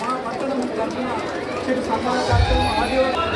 మా పట్టణం తరఫున చిరు సన్మాన కార్యక్రమం ఆదివారం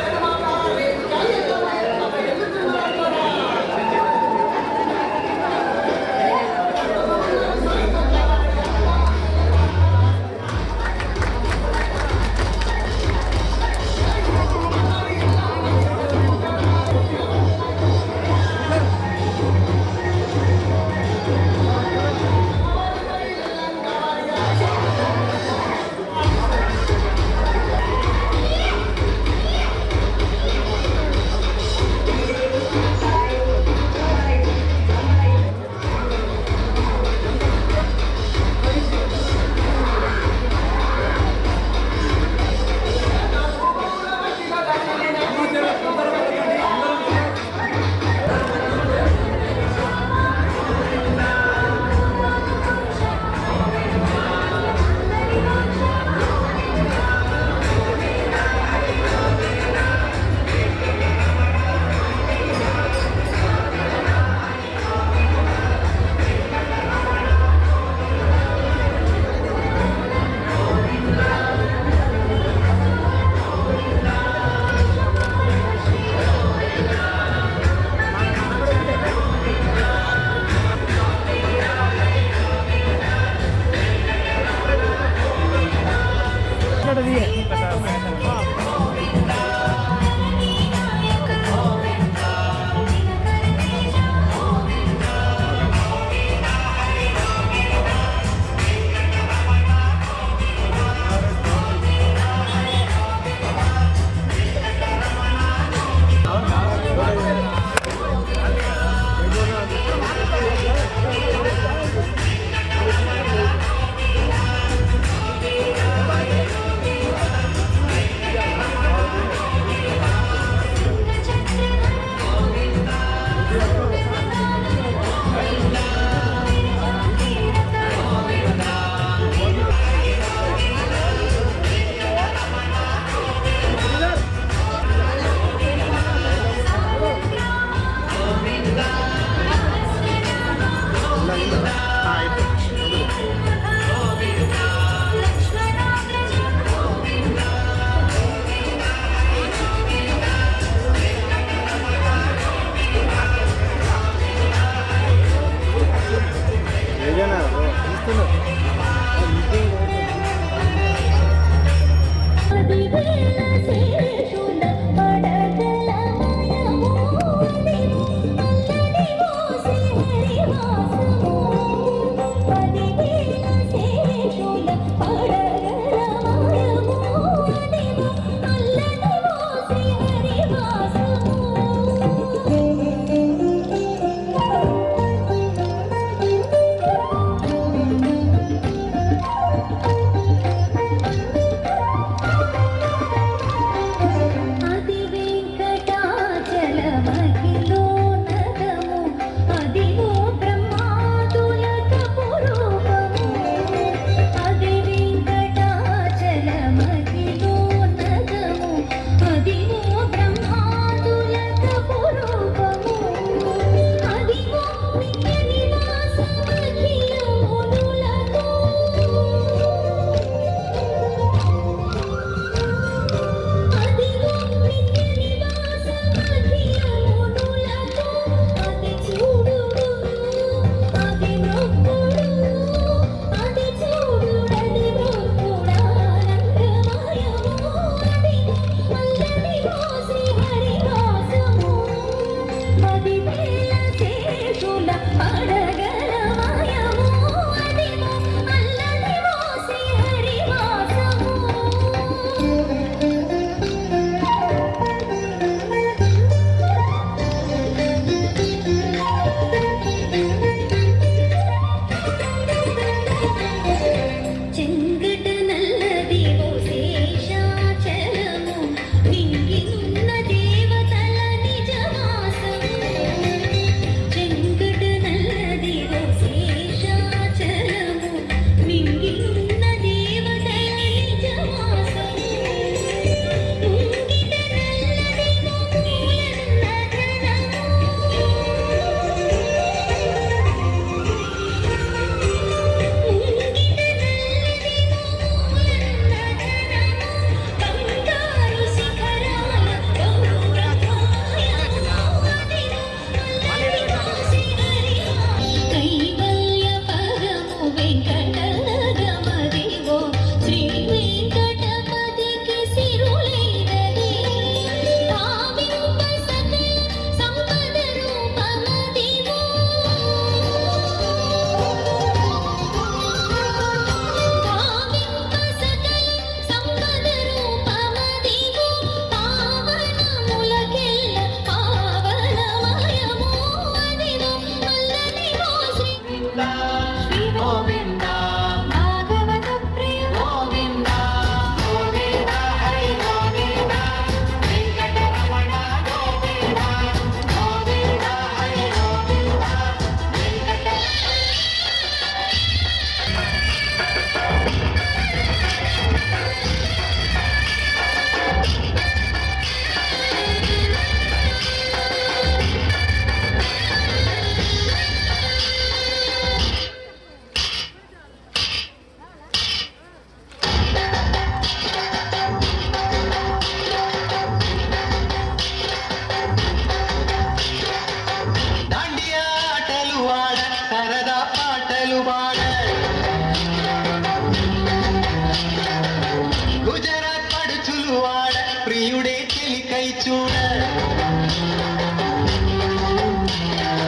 చూడ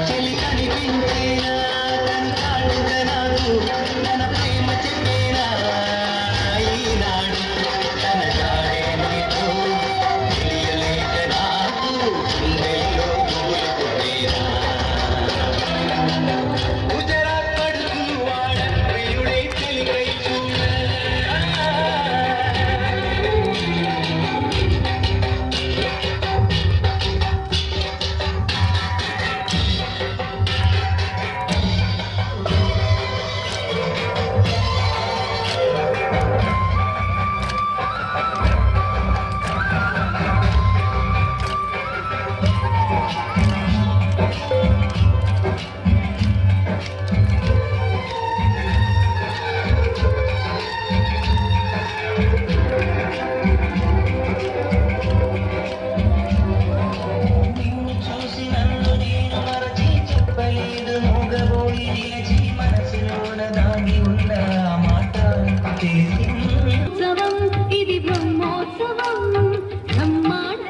చెలి కనిపించేనా తన కాళ్ళుగా నాకు తన ప్రేమ చెప్పేనా ఈనాడు తన జాడే నీతో తెలియలేక నాకు గుండెల్లో పూలు పుట్టేనా గుజరాత్ పడుతూ వాడ ప్రియుడై చెలికై చూడ నిన్ను చూసి నన్ను నేను మరచి చెప్పలేదు మూగబోయి నిలిచి మనసులోన దాగి ఉన్న ఆ మాట తెలిసింది ఉత్సవం ఇది బ్రహ్మోత్సవం బ్రహ్మాండ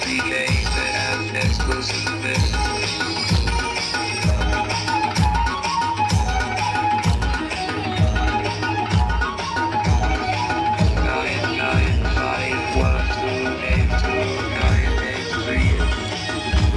DJs that have exclusive mix. Nine, nine, five, 1, 2, 8, 2, 9, 8, 3.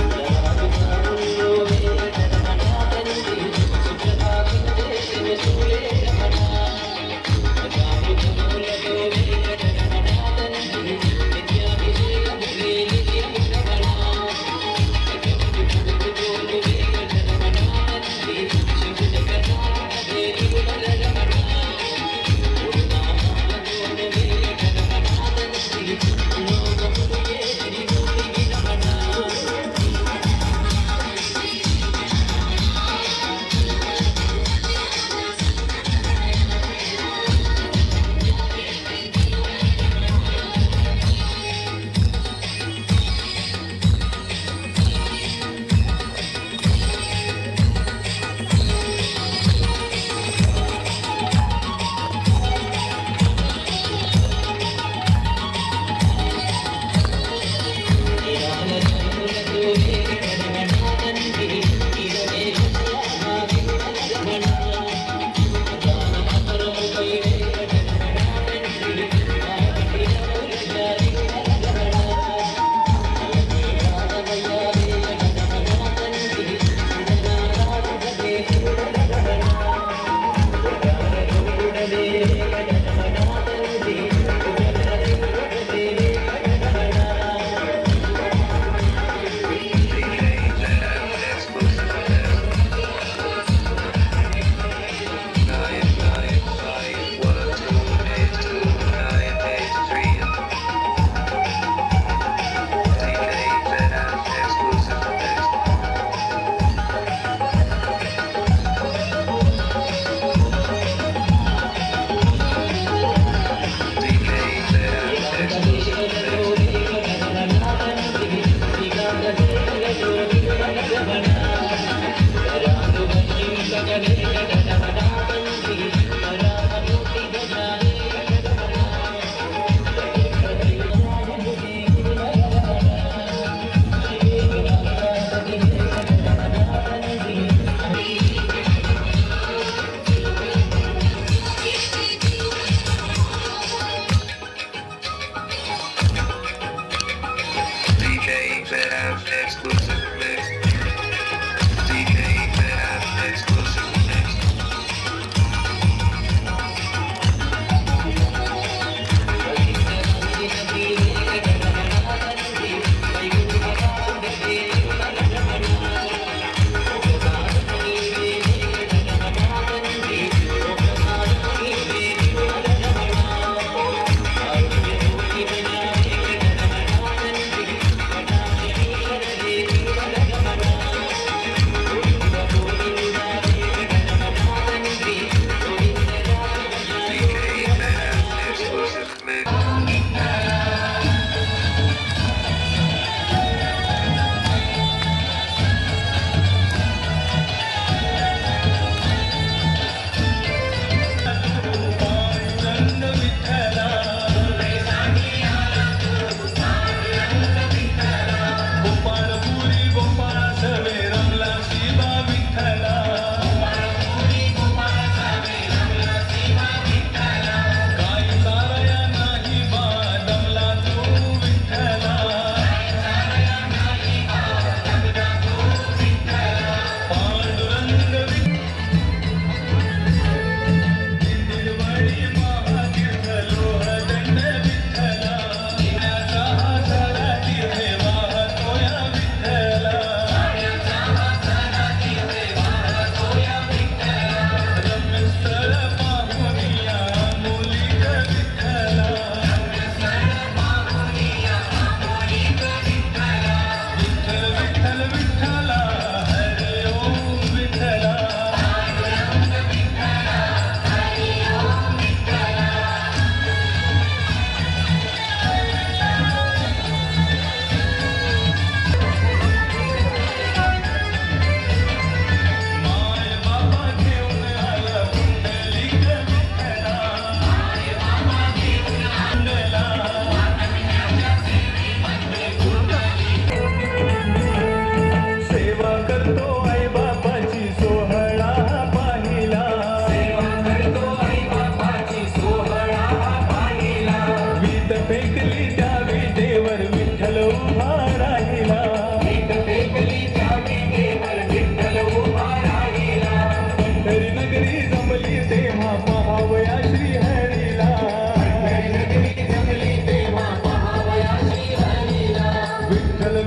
DJs that have exclusive mix. DJs that have exclusive mix.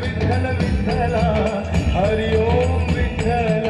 Vitthala Vitthala Hari Om Vitthala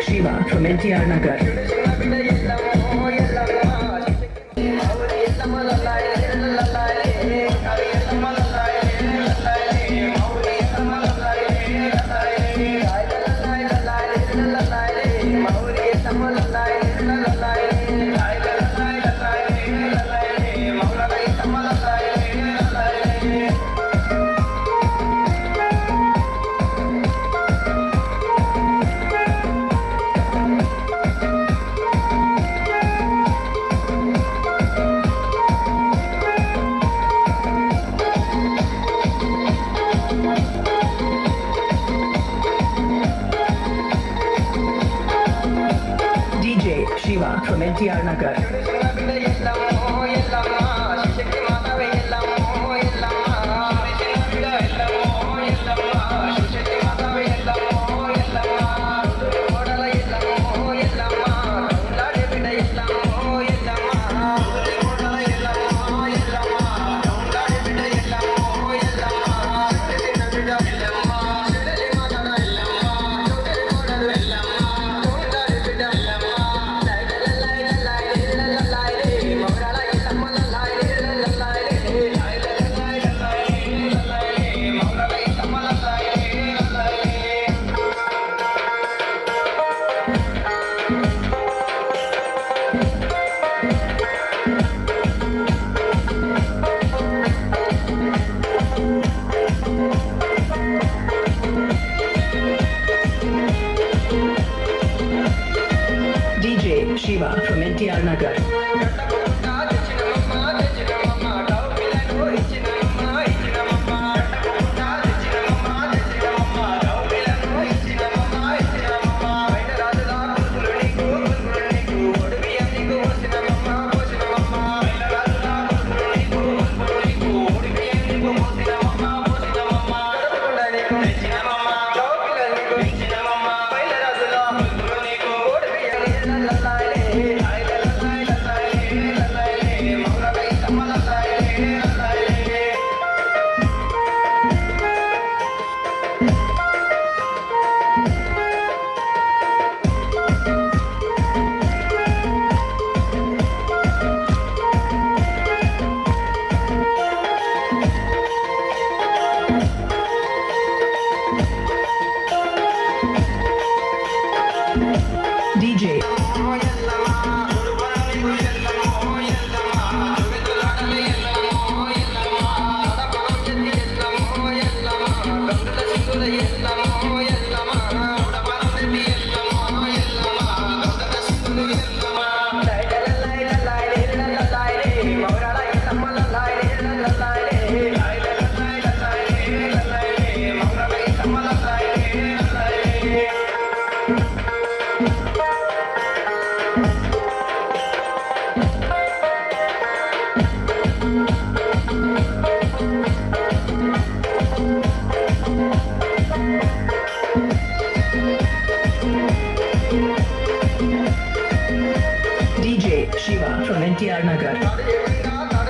Shiva from NTR Nagar. Shiva from NTR Nagar. DJ Shiva from NTR Nagar.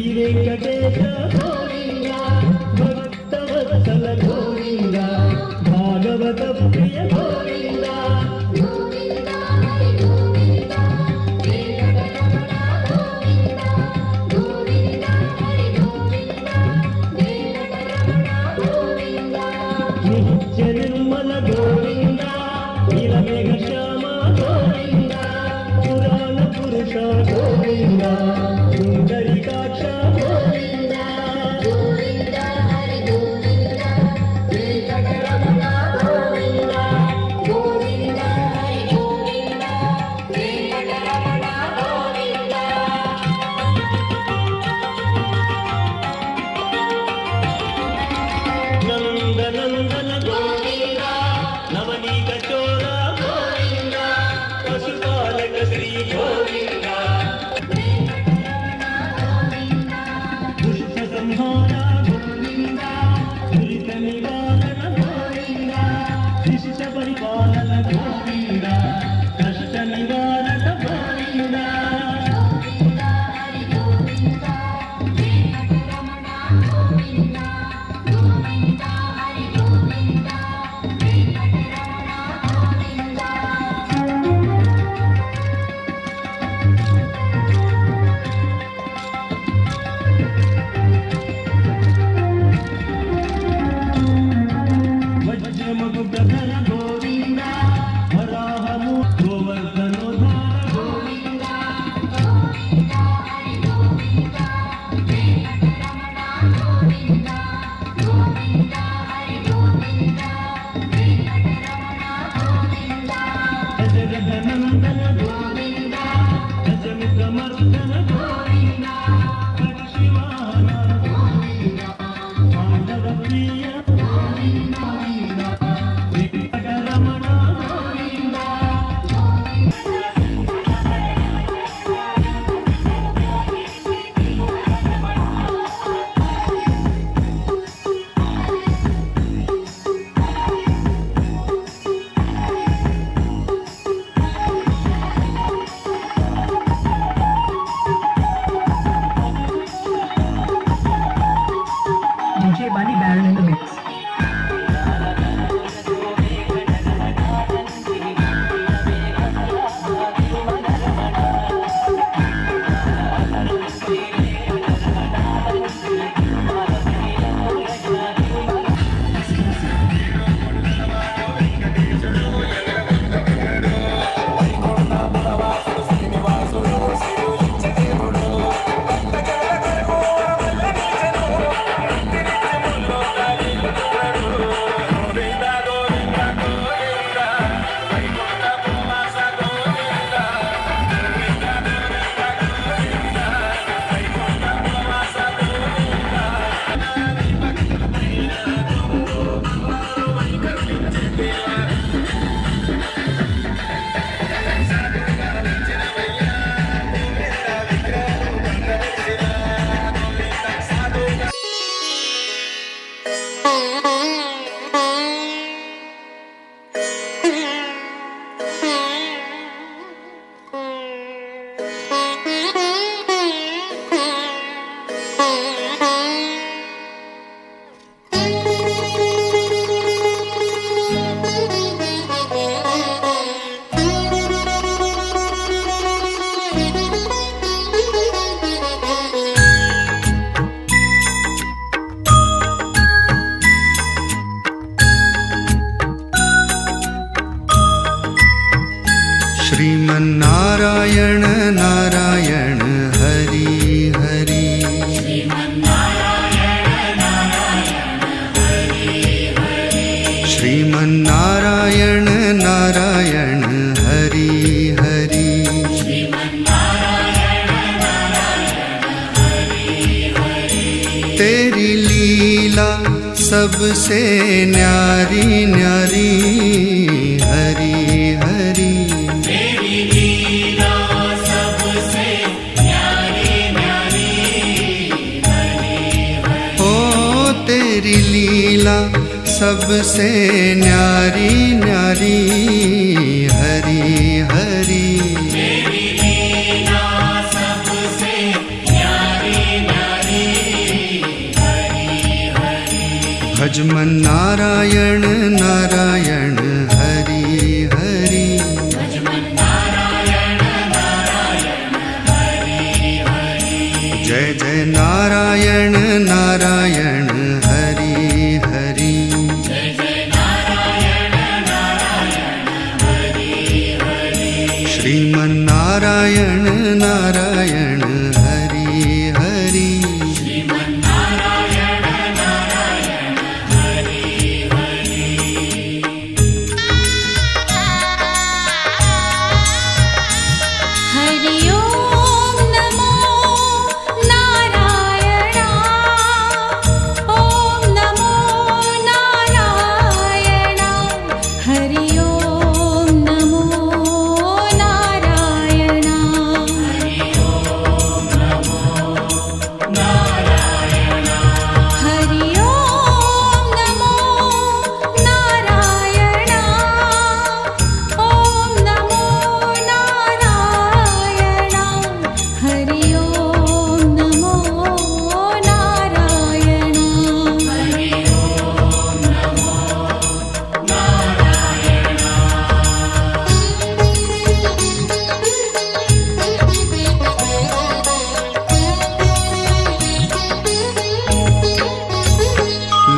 Venkatesha Govinda Bhaktavatsala Govinda భాగవత ప్రియ గోవింద గోవింద హరి గోవింద వెంకటరమణ గోవింద గోవింద హరి గోవింద వెంకటరమణ గోవింద నిత్య నిర్మల గోవింద నీలమేఘ శ్యామ గోవింద పురాణ పురుష గోవింద సుందరికాక్ష గోవింద గోవింద హరి గోవింద వెంకటరమణ గోవింద గోవింద హరి గోవింద వెంకటరమణ గోవింద నందనందన గోవింద నవనీత చోర Govinda పశుపాలక Shri Govinda DJ Bunny Baron in the mix. Sriman Narayana Narayan Hari Hari Sriman Narayana Narayan Hari Hari तेरी लीला सबसे न्यारी न्यारी हरि हरि तेरी लीला सबसे न्यारी न्यारी हरि हरि भजमन नारायण नारायण हरि हरि जय जय नारायण नारायण हरि हरि श्रीमन्नारायण नारायण हरि हरि हरि ओम नमो नारायण ओम नमो नारायण हरि ओम नमो नारायण हरि ओम नमो नारायण हरि ओम नमो नारायण ओम नमो नारायण हरि ओम नमो नारायण हरि ओम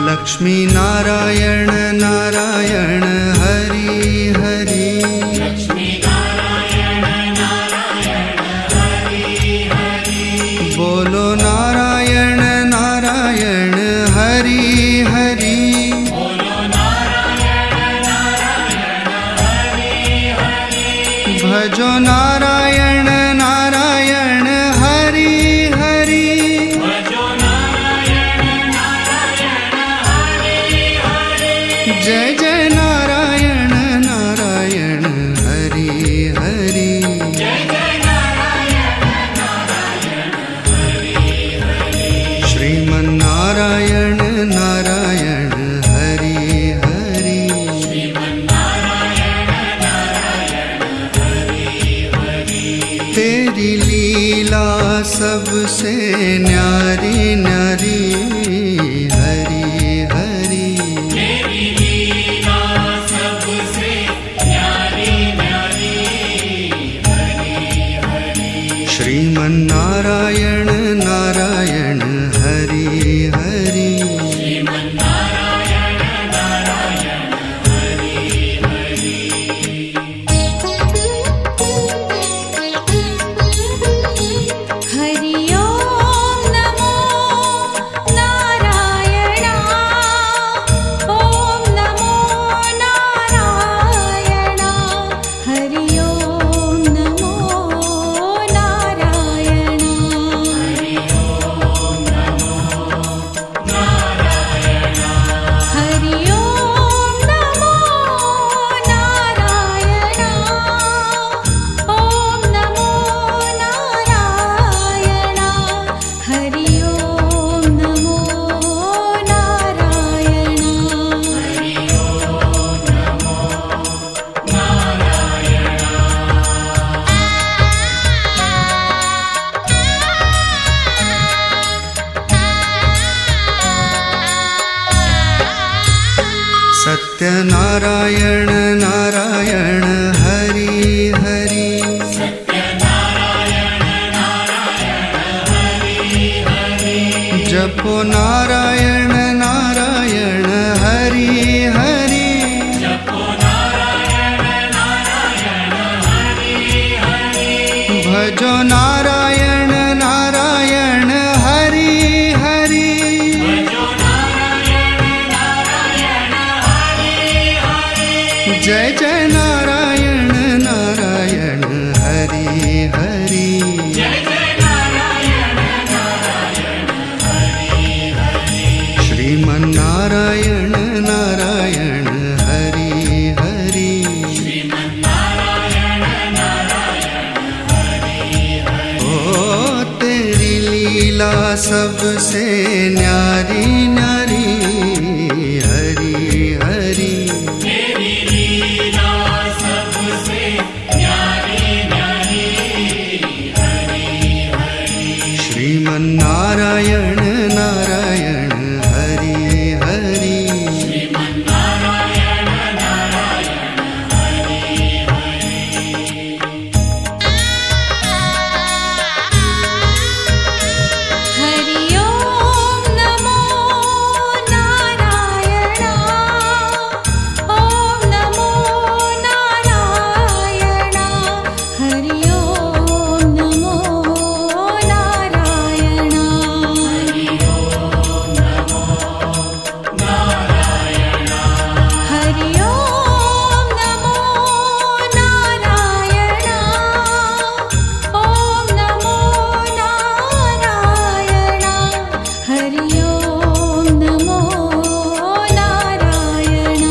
लक्ष्मी नारायण नारायण हरि हरि बोलो नारायण नारायण हरि हरि भजो नारायण नारायण हरि हरि जय जय नारायण नारायण हरि हरि श्रीमन्नारायण नारायण हरि हरि तेरी लीला सबसे न्यारी न्यारी हरि हरि श्रीमन्नारायण नारायण हरि हरि हरि ओम नमो नारायण ओम नमो नारायण हरि ओम नमो नारायण हरि ओम नमो नारायण हरि ओम नमो नारायण ओम नमो नारायण हरि ओम नमो नारायण सत्यनारायण नारायण हरि हरि जपो नारायण नारायण हरि हरि भजो नारायण नारायण हरि हरि जय जय नारायण नारायण हरि हरि श्रीमन्नारायण नारायण हरि हरि ओ तेरी लीला सबसे न्यारी न्यारी हरि हरि श्रीमन्नारायण नारायण हरि हरि हरि ओम नमो नारायण ओम नमो नारायण हरि ओम नमो नारायण हरि ओम नमो नारायण हरि ओम नमो नारायण ओम नमो नारायण हरि ओम नमो नारायण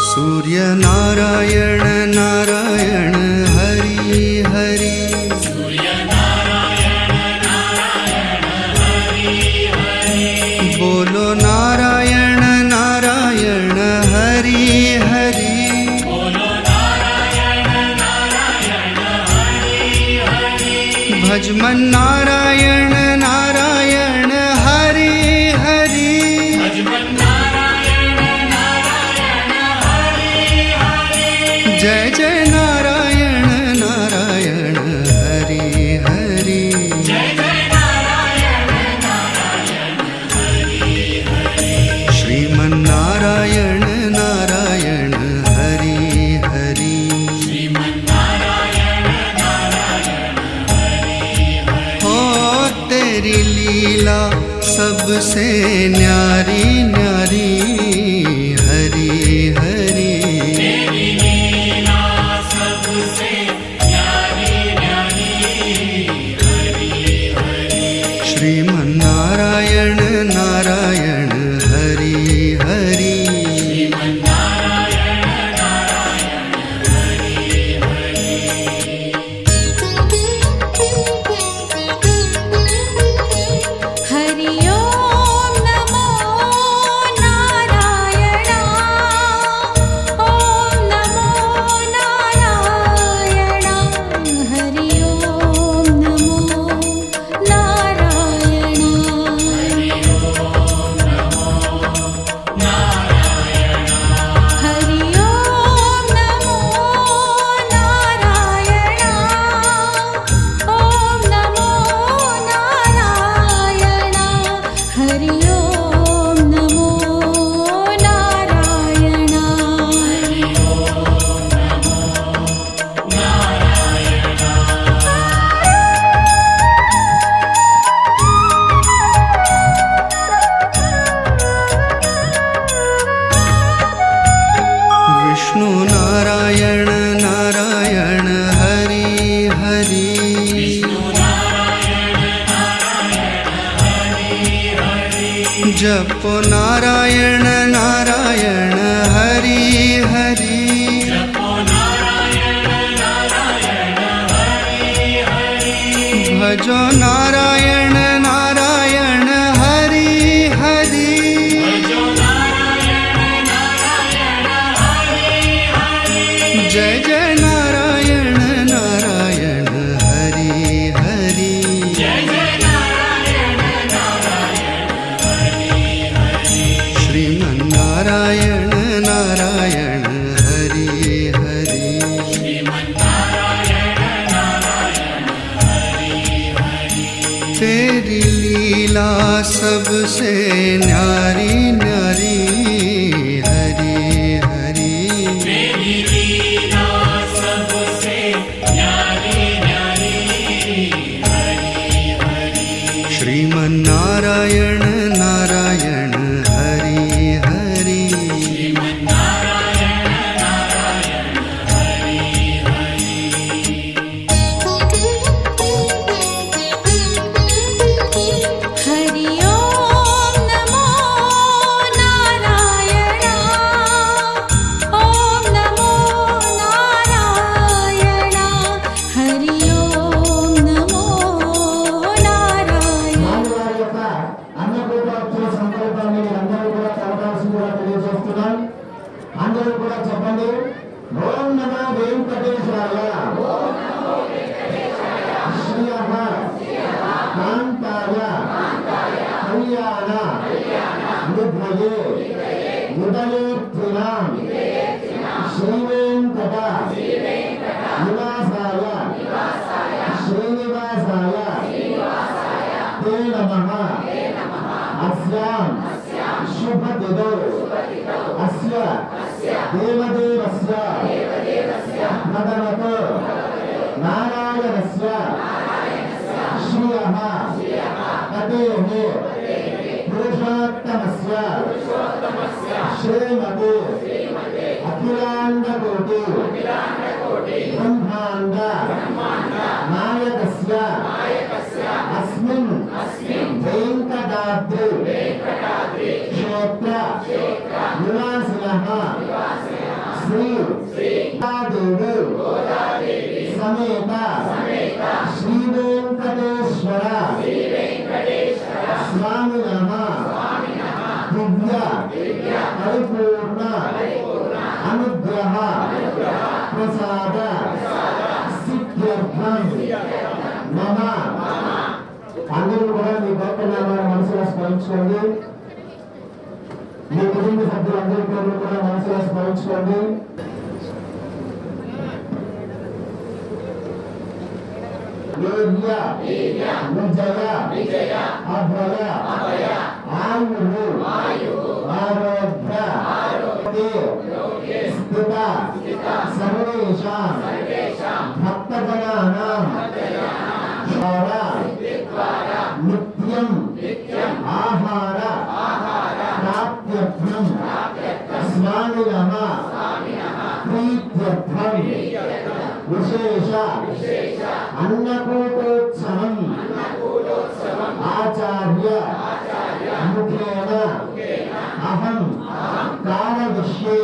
सूर्य नारायण नारायण हरि हरि बोलो नारायण नारायण हरि हरि भजमन नारायण नारायण हरि हरि जय जय नारायण नारायण हरि हरि श्रीमन्नारायण नारायण हरि हरि लीला सबसे न्यारी न्यारी हरि हरि श्रीमन्नारायण नारायण हरि हरि हरि ओम नमो नारायण ओम नमो नारायण हरि ओम नमो नारायण हरि ओम नमो नारायण हरि ओम नमो नारायण ओम नमो नारायण हरि ओम नमो नारायण विष्णु नारायण नारायण हरि हरि जप नारायण नारायण हरि हरि भजो नारायण नारायण हरि हरि जय जय नारायण नारायण हरि हरि श्रीमन्नारायण नारायण हरि हरि तेरी लीला सबसे न्यारी न्यारी हरि हरि श्रीमन्नारायण नारायण हरि हरि हरि ओम नमो नारायण ओम नमो नारायण हरि ओम नमो नारायण వారి యొక్క అన్నకూటోత్సవ సంకల్పాన్ని అందరూ కూడా చదవాల్సిందిగా తెలియజేస్తున్నాం. అందరూ కూడా చెప్పండి. ఓం నమో వెంకటేశాయ శ్రీయః కాంతాయ కళ్యాణ నిధయే నిదయేత్రినాం శ్రీవేంకట నివాసాయ శ్రీనివాసాయ ते नमः अस्यां शुभतिदौ अस्य देवदेवस्य भगवतो नारायणस्य श्रियः पतेः पुरुषोत्तमस्य श्रीमते अखिलाण्डकोटि ब्रह्माण्ड नायकस्य अस्मिन् वेंकटाद्रि क्षेत्र निवासिनः श्री गोदादेवी समेत श्री वेंकटेश्वर स्वामिनः दिव्य परिपूर्ण अनुग्रह प्रसाद सिद्ध्यर्थं मम అందరూ కూడా మీ గొప్ప నామాన్ని మనసులో స్మరించుకోండి. మీ కుటుంబ సభ్యులందరి పేర్లు కూడా మనసులో స్మరించుకోండి. వీర్య విజయ అభయ ఆయు ఆరోగ్య స్థిత సర్వేషాం భక్తజనానాం నిత్యం విశేష అన్నకూటోత్సవం ఆచార్య ముఖేన అహం కాలవిష్యే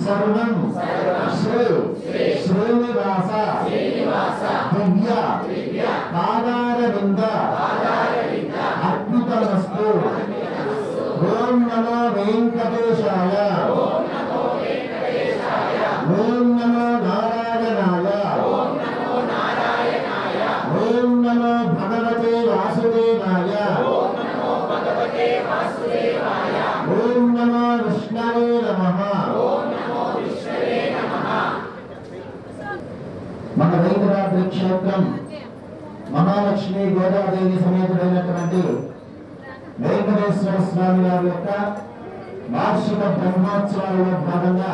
సర్వం శ్రీ శ్రీనివాస దివ్య పాదారవింద అర్పితమస్తు. ఓం నమో వెంకటేశాయ. ఓం నమో నారాయణాయ. ఓం నమో భగవతే వాసుదేవాయ. ఓం నమో విష్ణవే నమః. మన వెంకటాద్రి క్షేత్రం మహాలక్ష్మి గోదాదేవి సమేతుడైనటువంటి వెంకటేశ్వర స్వామి వారి యొక్క వార్షిక బ్రహ్మోత్సవాలలో భాగంగా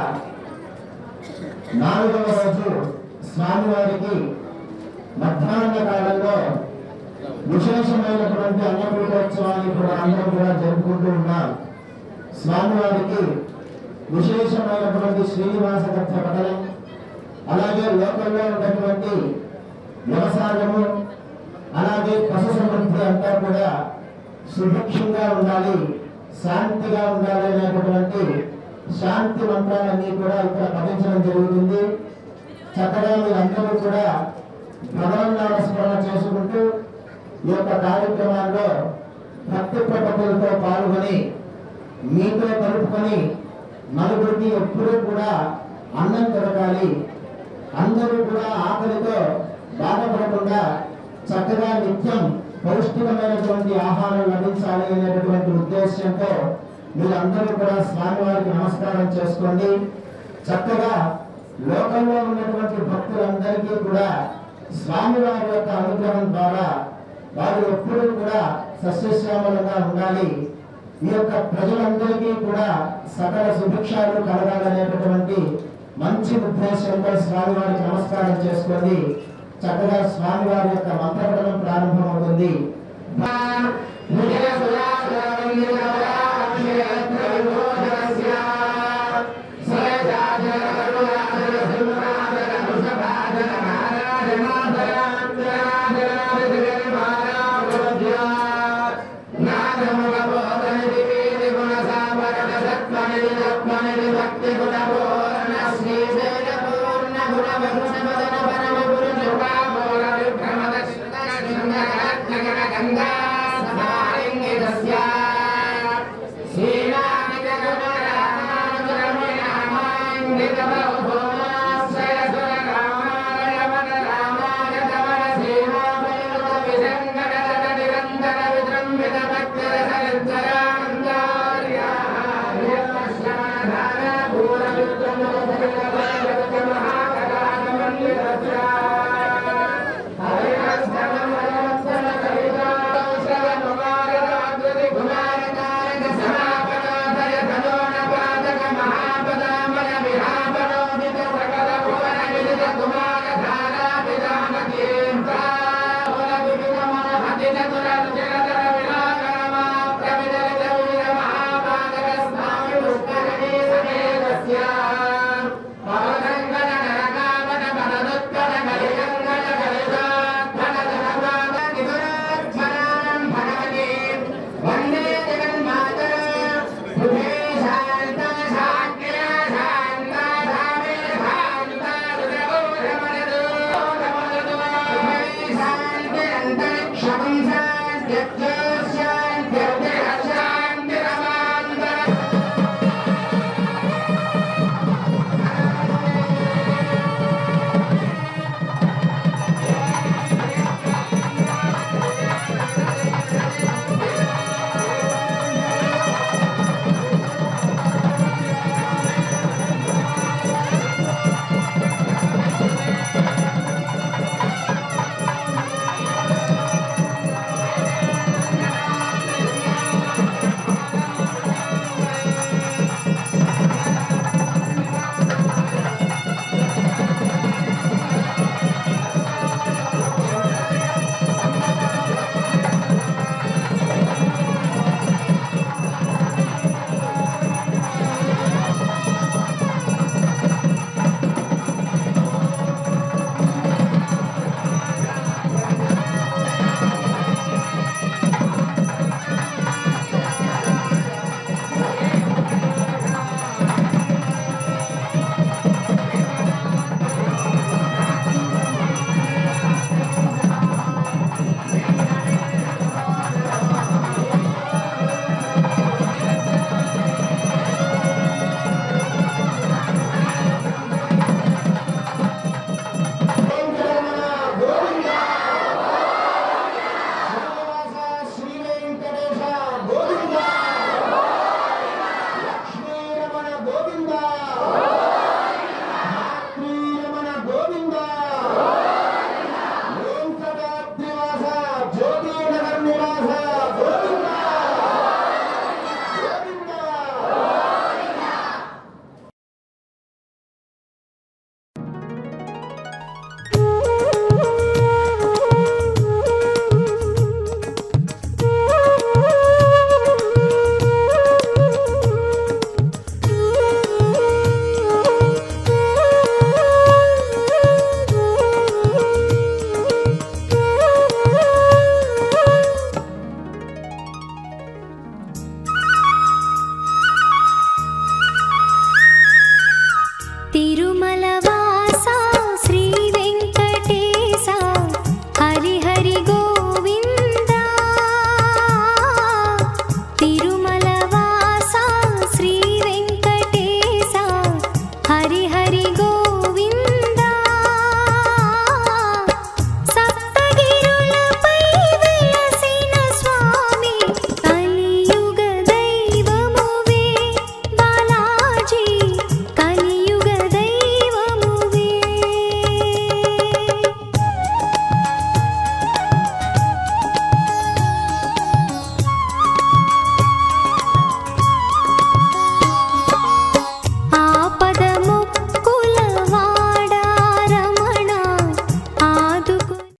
4వ రోజు స్వామివారికి మధ్యాహ్న కాలంలో విశేషమైనటువంటి అన్నకూటోత్సవాన్ని కూడా అందరం కూడా జరుపుకుంటూ ఉన్నాం. స్వామివారికి విశేషమైనటువంటి శ్రీనివాస కథ పఠనం, అలాగే లోకంలో ఉన్నటువంటి వ్యవసాయము, అలాగే పశు సమృద్ధి అంతా కూడా సుభిక్షంగా ఉండాలి, శాంతిగా ఉండాలి అనేటటువంటి శాంతి మంత్రాలన్నీ కూడా ఇక్కడ పఠించడం జరుగుతుంది. చక్కగా మీరందరూ కూడా భగవన్నామ స్మరణ చేసుకుంటూ ఈ యొక్క కార్యక్రమాల్లో భక్తి ప్రపత్తులతో పాల్గొని మీతో కలుపుకొని నలుగురికి ఎప్పుడూ కూడా అన్నం దొరకాలి, అందరూ కూడా ఆకలితో బాధపడకుండా చక్కగా నిత్యం పౌష్టికమైనటువంటి ఆహారం లభించాలి అనేటటువంటి ఉద్దేశంతో మీరందరూ కూడా స్వామివారికి నమస్కారం చేసుకోండి. చక్కగా లోకంలో ఉన్నటువంటి భక్తులందరికీ కూడా స్వామివారి యొక్క అనుగ్రహం ద్వారా వారు ఎప్పుడూ కూడా సస్యశ్యామలంగా ఉండాలి. ఈ యొక్క ప్రజలందరికీ కూడా సకల సుభిక్షాలు కలగాలనేటటువంటి మంచి ఉద్దేశంతో స్వామివారికి నమస్కారం చేసుకోండి. చక్కగా స్వామివారి యొక్క మంత్రపఠనం ప్రారంభమవుతుంది.